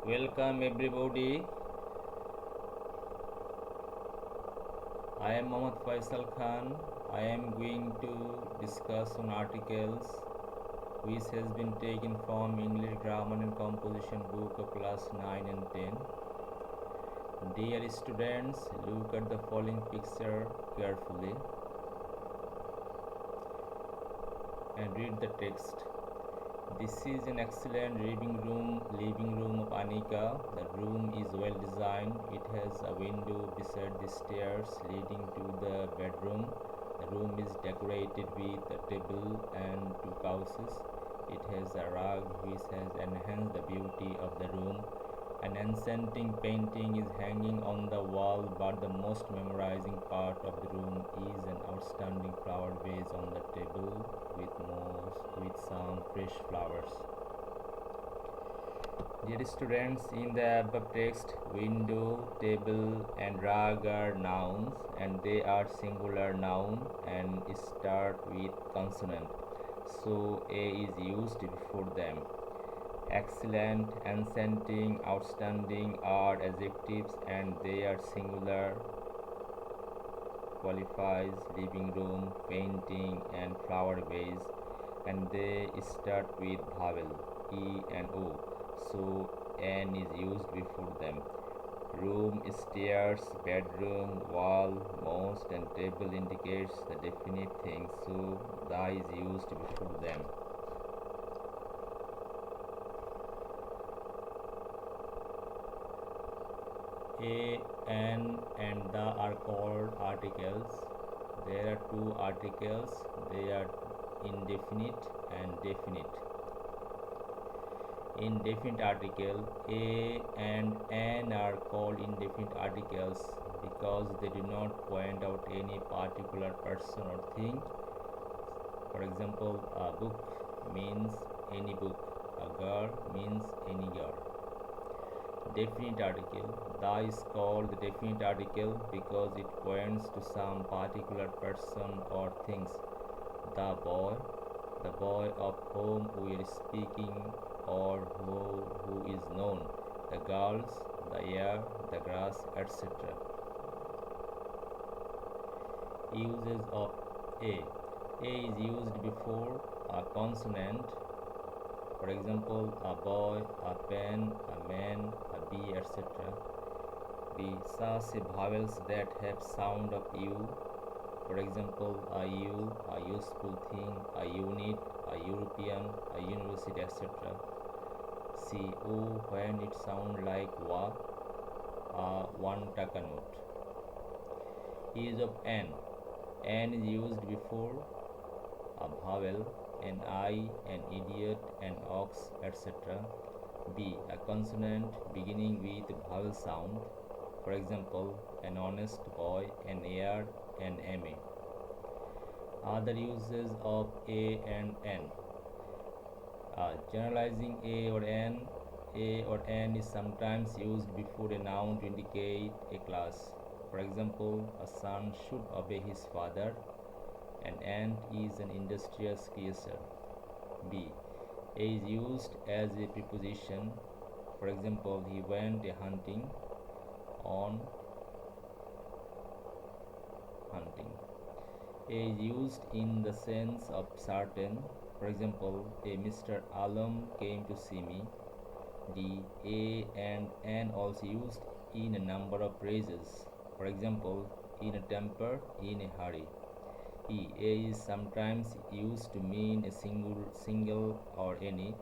Welcome everybody. I am Mohammad Faisal Khan. I am going to discuss on articles which has been taken from English Grammar and Composition book of class 9 and 10. Dear students, look at the following picture carefully and read the text. This is an excellent living room of Anika. The room is well designed. It has a window beside the stairs leading to the bedroom. The room is decorated with a table and two couches. It has a rug which has enhanced the beauty of the room. An enchanting painting is hanging on the wall, but the most memorizing part of the room is an outstanding flower vase on the table with some fresh flowers. Dear students, in the above text, window, table, and rug are nouns, and they are singular noun and start with consonant. So a is used before them. Excellent, enchanting, outstanding are adjectives and they are singular. Qualifies living room, painting, and flower vase, and they start with vowel E and O. So N is used before them. Room, stairs, bedroom, wall, most, and table indicates the definite things, so the is used before them. A, an, and the are called articles. There are two articles. They are indefinite and definite. Indefinite article A and an are called indefinite articles because they do not point out any particular person or thing. For example, a book means any book. A girl means any girl. Definite article. The is called the definite article because it points to some particular person or things. The boy of whom we are speaking or who is known. The girls, the air, the grass, etc. Uses of A. A is used before a consonant. For example, a boy, a pen, a man, a bee, etc. B. Such vowels that have sound of U. For example, a U, a useful thing, a unit, a European, a university, etc. C. O when it sounds like wa, a 1 taka note. Use of N. N is used before a vowel, an eye, an idiot, an ox, etc. B. A consonant beginning with vowel sound. For example, an honest boy, an heir, an MA. Other uses of A and N. Generalizing A or N is sometimes used before a noun to indicate a class. For example, a son should obey his father. An ant is an industrious creature. B. A is used as a preposition. For example, he went a hunting on hunting. A is used in the sense of certain. For example, a Mr. Alam came to see me. D. A and N also used in a number of phrases. For example, in a temper, in a hurry. E. A is sometimes used to mean a single or any.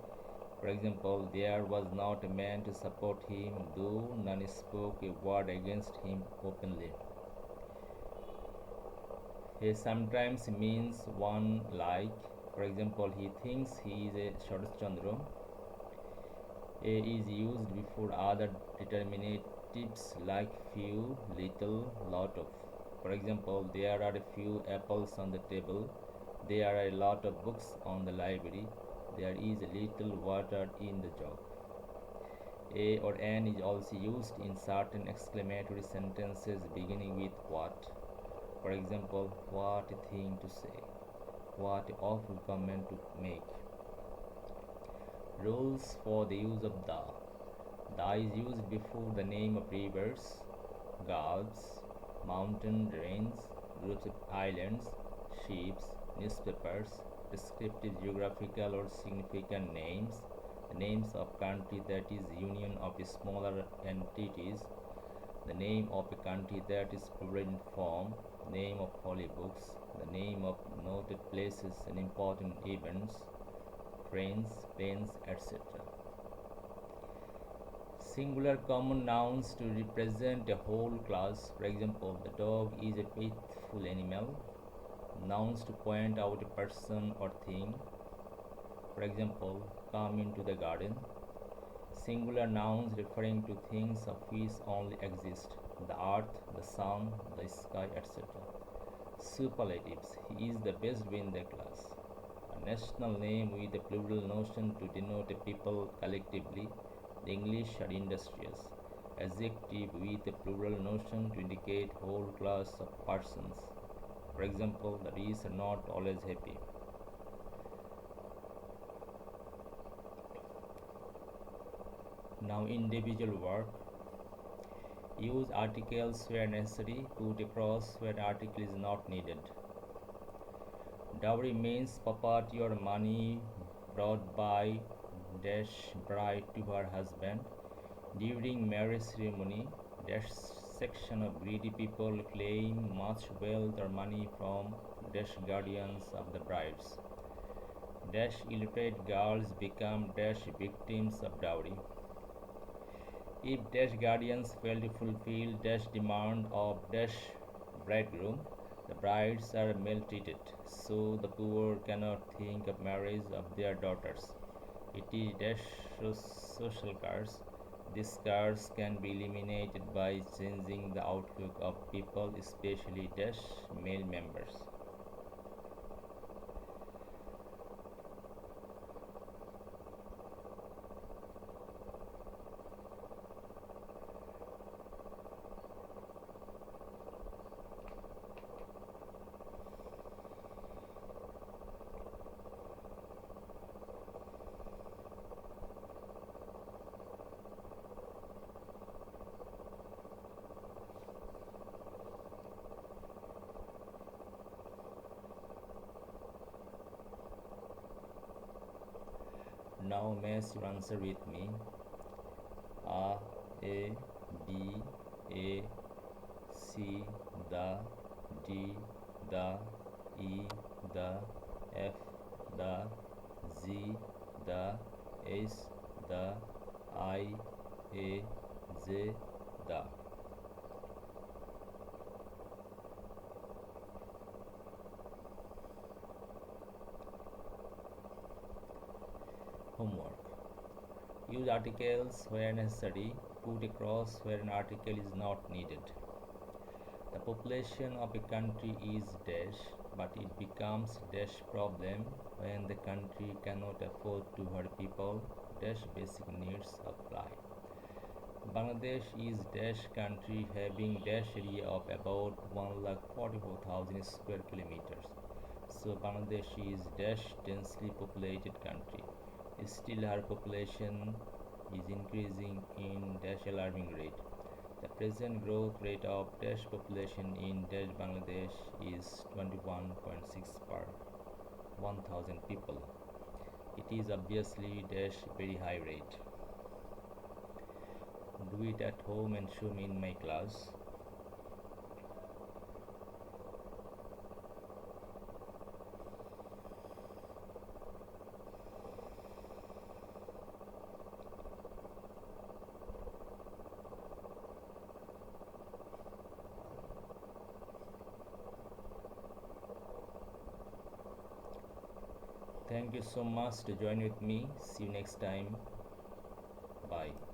For example, there was not a man to support him, though none spoke a word against him openly. A sometimes means one like. For example, he thinks he is a Sharashchandra. A is used before other determinatives like few, little, lot of. For example, there are a few apples on the table. There are a lot of books on the library. There is a little water in the jug. A or an is also used in certain exclamatory sentences beginning with what. For example, what a thing to say. What a awful comment to make. Rules for the use of the. The I is used before the name of rivers, gulfs, mountain ranges, groups of islands, ships, newspapers, descriptive geographical or significant names, the names of country that is union of smaller entities, the name of a country that is plural in form, name of holy books, the name of noted places and important events, trains, planes, etc. Singular common nouns to represent a whole class. For example, the dog is a faithful animal. Nouns to point out a person or thing. For example, come into the garden. Singular nouns referring to things of which only exist: the earth, the sun, the sky, etc. Superlatives: he is the best in the class. A national name with a plural notion to denote a people collectively. The English are industrious. Adjective with a plural notion to indicate whole class of persons. For example, the rich are not always happy. Now individual work. Use articles where necessary. Put a cross where article is not needed. Dowry means property or money brought by dash bride to her husband during marriage ceremony. Dash section of greedy people claim much wealth or money from dash guardians of the brides. Dash illiterate girls become dash victims of dowry. If dash guardians fail to fulfill dash demand of dash bridegroom, the brides are maltreated, so the poor cannot think of marriage of their daughters. It is dash social curse. This curse can be eliminated by changing the outlook of people, especially dash male members. Now match your answer with me. A, A, B, A, C, the, D, the, E, the, F, the, Z, the, S, the, I, A, J, the. Homework. Use articles where necessary. Put a cross where an article is not needed. The population of a country is dash, but it becomes dash problem when the country cannot afford to her people dash basic needs apply. Bangladesh is dash country having dash area of about 1,44,000 square kilometers. So Bangladesh is dash densely populated country. Still her population is increasing in dash alarming rate. The present growth rate of dash population in dash Bangladesh is 21.6 per 1000 people. It is obviously dash very high rate. Do it at home and show me in my class. Thank you so much to join with me. See you next time. Bye.